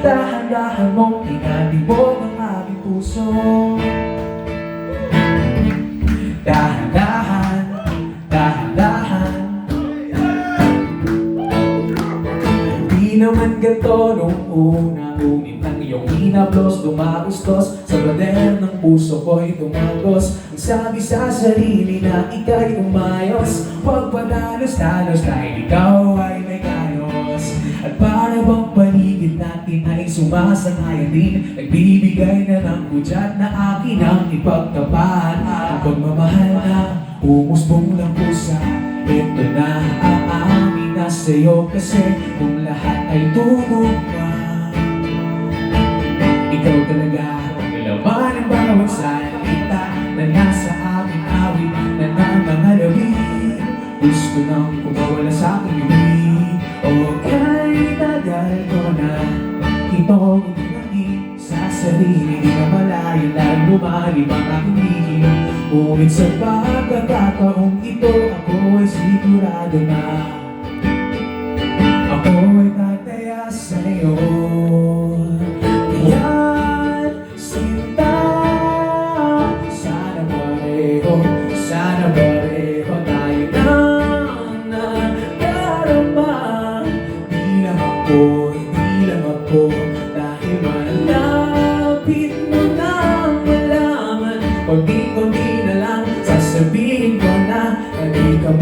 dahan-dahan mong tinatibok ang aking puso. Dahan-dahan, dahan-dahan. Di naman ganito nung una, ngunit ang iyong hinaplos dumaustos sa pader ng puso ko'y tumagos. Ang sabi sa sarili na ika'y umayos, huwag padalos-dalos dahil ikaw ay may kalos. At para bang paligid natin ay sumasangayan din, nagbibigay na ng hudyat na akin ang ipagtapat. Ang pagmamahal na umusbong ng pusa, ito na aamin na sa'yo kasi kung lahat ay tumupa, ikaw talaga ang laman ng bawat salita na nasa aking awit na nangangalawin. Gusto nang kumawala sa aking bibig, o kahit tagal ko na ito ginagin sa sarili. Di na malayo na lumalim ang aking hihing, ngunit sa pagkakataong ito ako ay sigurado na ako ay tataya sa'yo. Kaya't sinta, sana pareho tayo nang nadarama. Hindi lang ako, dahil malapit mo nang malaman. Konti-konti na lang sasabihin ko na di ka